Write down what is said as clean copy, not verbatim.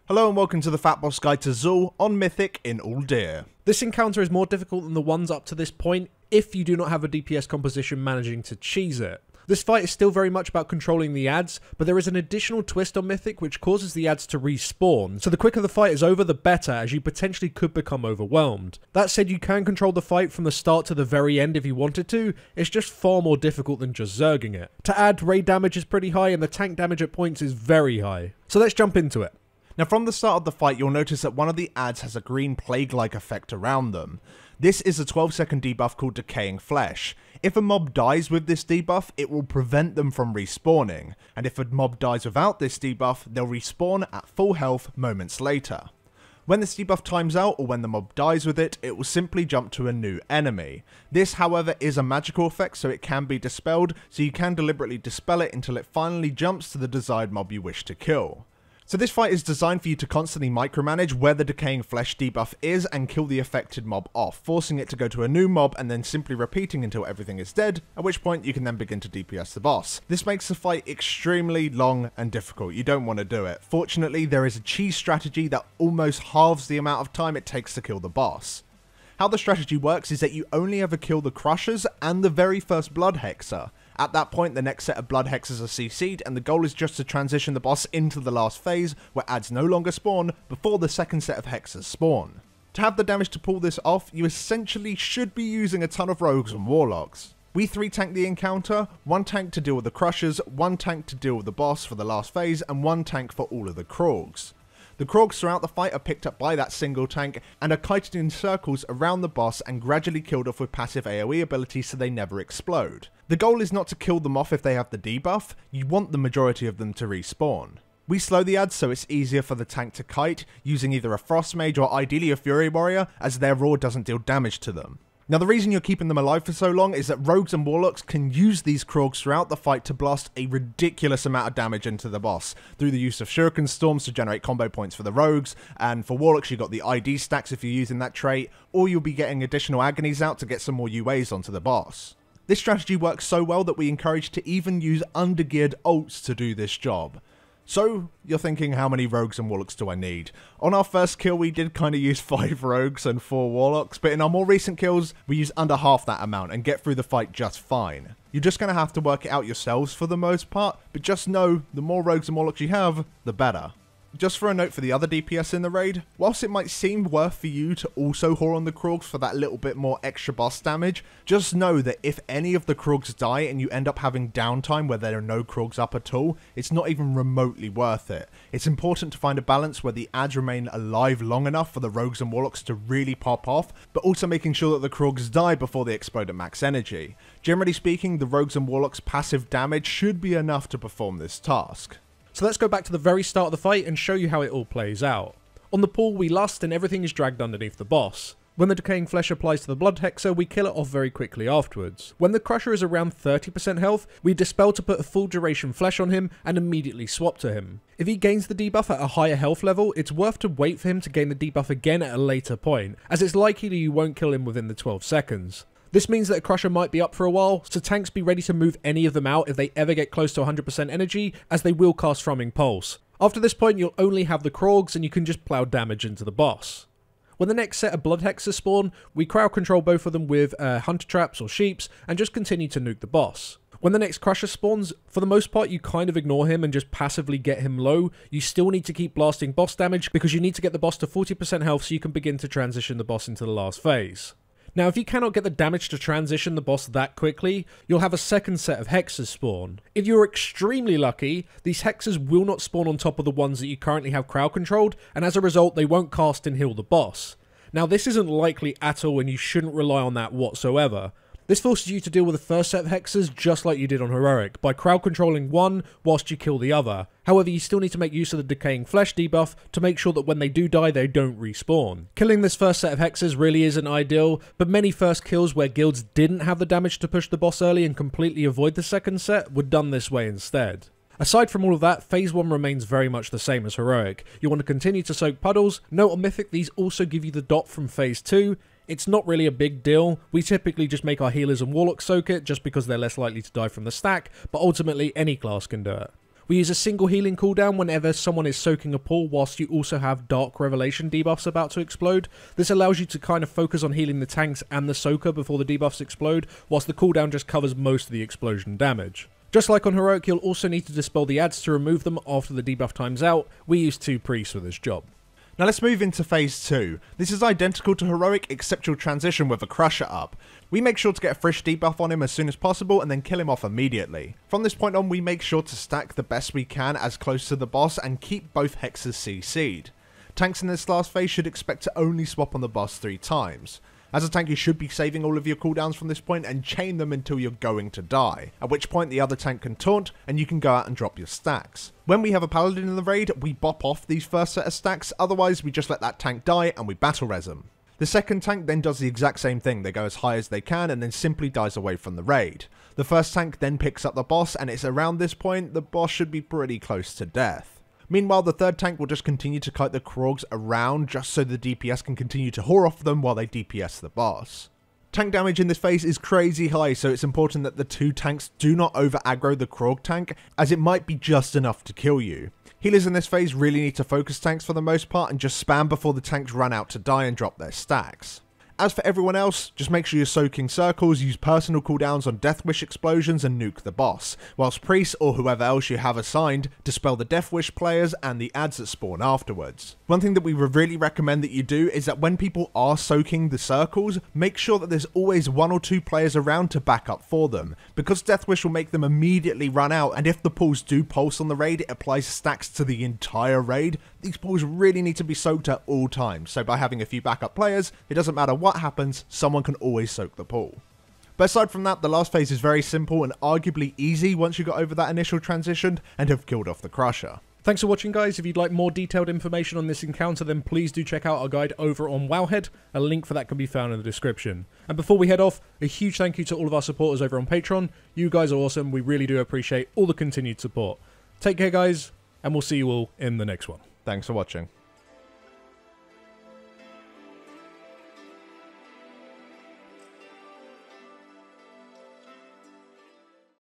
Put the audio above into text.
Hello and welcome to the FatBoss Guide to Zul on Mythic in Uldir. This encounter is more difficult than the ones up to this point if you do not have a DPS composition managing to cheese it. This fight is still very much about controlling the adds, but there is an additional twist on Mythic which causes the adds to respawn, so the quicker the fight is over the better, as you potentially could become overwhelmed. That said, you can control the fight from the start to the very end if you wanted to, it's just far more difficult than just zerging it. To add, raid damage is pretty high and the tank damage at points is very high. So let's jump into it. Now from the start of the fight you'll notice that one of the adds has a green plague-like effect around them. This is a 12-second debuff called Decaying Flesh. If a mob dies with this debuff, it will prevent them from respawning, and if a mob dies without this debuff, they'll respawn at full health moments later. When this debuff times out, or when the mob dies with it, it will simply jump to a new enemy. This, however, is a magical effect, so it can be dispelled, so you can deliberately dispel it until it finally jumps to the desired mob you wish to kill. So this fight is designed for you to constantly micromanage where the Decaying Flesh debuff is and kill the affected mob off, forcing it to go to a new mob and then simply repeating until everything is dead, at which point you can then begin to DPS the boss. This makes the fight extremely long and difficult. You don't want to do it. Fortunately, there is a cheese strategy that almost halves the amount of time it takes to kill the boss. How the strategy works is that you only ever kill the Crushers and the very first Blood Hexer. At that point, the next set of Blood Hexers are CC'd, and the goal is just to transition the boss into the last phase, where adds no longer spawn, before the second set of Hexers spawn. To have the damage to pull this off, you essentially should be using a ton of Rogues and Warlocks. We 3-tank the encounter, 1 tank to deal with the Crushers, 1 tank to deal with the boss for the last phase, and 1 tank for all of the Krogs. The Krogs throughout the fight are picked up by that single tank and are kited in circles around the boss and gradually killed off with passive AoE abilities so they never explode. The goal is not to kill them off if they have the debuff, you want the majority of them to respawn. We slow the adds so it's easier for the tank to kite, using either a Frost Mage or ideally a Fury Warrior, as their Roar doesn't deal damage to them. Now the reason you're keeping them alive for so long is that Rogues and Warlocks can use these Krogs throughout the fight to blast a ridiculous amount of damage into the boss, through the use of Shuriken Storms to generate combo points for the Rogues, and for Warlocks you've got the ID stacks if you're using that trait, or you'll be getting additional Agonies out to get some more UAs onto the boss. This strategy works so well that we encourage to even use undergeared ults to do this job. So, you're thinking, how many Rogues and Warlocks do I need? On our first kill we did kind of use 5 Rogues and 4 Warlocks, but in our more recent kills we use under half that amount and get through the fight just fine. You're just going to have to work it out yourselves for the most part, but just know the more Rogues and Warlocks you have, the better. Just for a note for the other DPS in the raid, whilst it might seem worth for you to also whore on the Krogs for that little bit more extra boss damage, just know that if any of the Krogs die and you end up having downtime where there are no Krogs up at all, it's not even remotely worth it. It's important to find a balance where the adds remain alive long enough for the Rogues and Warlocks to really pop off, but also making sure that the Krogs die before they explode at max energy. Generally speaking, the Rogues and Warlocks' passive damage should be enough to perform this task. So let's go back to the very start of the fight and show you how it all plays out. On the pool we lust and everything is dragged underneath the boss. When the Decaying Flesh applies to the Blood Hexer, we kill it off very quickly afterwards. When the Crusher is around 30% health, we dispel to put a full duration flesh on him and immediately swap to him. If he gains the debuff at a higher health level, it's worth to wait for him to gain the debuff again at a later point, as it's likely that you won't kill him within the 12 seconds. This means that a Crusher might be up for a while, so tanks be ready to move any of them out if they ever get close to 100% energy, as they will cast Thrumming Pulse. After this point you'll only have the Krogs and you can just plow damage into the boss. When the next set of Blood Hexers spawn, we crowd control both of them with Hunter Traps or Sheeps and just continue to nuke the boss. When the next Crusher spawns, for the most part you kind of ignore him and just passively get him low. You still need to keep blasting boss damage because you need to get the boss to 40% health so you can begin to transition the boss into the last phase. Now if you cannot get the damage to transition the boss that quickly, you'll have a second set of Hexers spawn. If you're extremely lucky, these Hexers will not spawn on top of the ones that you currently have crowd controlled, and as a result they won't cast and heal the boss. Now this isn't likely at all and you shouldn't rely on that whatsoever. This forces you to deal with the first set of Hexers just like you did on Heroic, by crowd controlling one whilst you kill the other. However, you still need to make use of the Decaying Flesh debuff to make sure that when they do die, they don't respawn. Killing this first set of Hexers really isn't ideal, but many first kills where guilds didn't have the damage to push the boss early and completely avoid the second set were done this way instead. Aside from all of that, Phase 1 remains very much the same as Heroic. You want to continue to soak puddles. Note on Mythic, these also give you the dot from Phase 2. It's not really a big deal. We typically just make our healers and warlocks soak it just because they're less likely to die from the stack, but ultimately any class can do it. We use a single healing cooldown whenever someone is soaking a pool, whilst you also have Dark Revelation debuffs about to explode. This allows you to kind of focus on healing the tanks and the soaker before the debuffs explode, whilst the cooldown just covers most of the explosion damage. Just like on Heroic, you'll also need to dispel the adds to remove them after the debuff times out. We use 2 priests for this job. Now let's move into phase 2. This is identical to Heroic, except you'll transition with a Crusher up. We make sure to get a fresh debuff on him as soon as possible and then kill him off immediately. From this point on, we make sure to stack the best we can as close to the boss and keep both hexes CC'd. Tanks in this last phase should expect to only swap on the boss 3 times. As a tank, you should be saving all of your cooldowns from this point and chain them until you're going to die, at which point the other tank can taunt and you can go out and drop your stacks. When we have a paladin in the raid, we bop off these first set of stacks, otherwise we just let that tank die and we battle res them. The second tank then does the exact same thing, they go as high as they can and then simply dies away from the raid. The first tank then picks up the boss, and it's around this point the boss should be pretty close to death. Meanwhile, the third tank will just continue to kite the Krogs around just so the DPS can continue to whore off them while they DPS the boss. Tank damage in this phase is crazy high, so it's important that the 2 tanks do not over aggro the Krog tank, as it might be just enough to kill you. Healers in this phase really need to focus tanks for the most part and just spam before the tanks run out to die and drop their stacks. As for everyone else, just make sure you're soaking circles, use personal cooldowns on Death Wish explosions and nuke the boss, whilst priests or whoever else you have assigned dispel the Death Wish players and the adds that spawn afterwards. One thing that we would really recommend that you do is that when people are soaking the circles, make sure that there's always 1 or 2 players around to back up for them, because Death Wish will make them immediately run out, and if the pools do pulse on the raid, it applies stacks to the entire raid. These pools really need to be soaked at all times, so by having a few backup players, it doesn't matter what happens, someone can always soak the pool. But aside from that, the last phase is very simple and arguably easy once you got over that initial transition and have killed off the Crusher. Thanks for watching, guys. If you'd like more detailed information on this encounter, then please do check out our guide over on Wowhead. A link for that can be found in the description. And before we head off, a huge thank you to all of our supporters over on Patreon. You guys are awesome. We really do appreciate all the continued support. Take care, guys, and we'll see you all in the next one. Thanks for watching.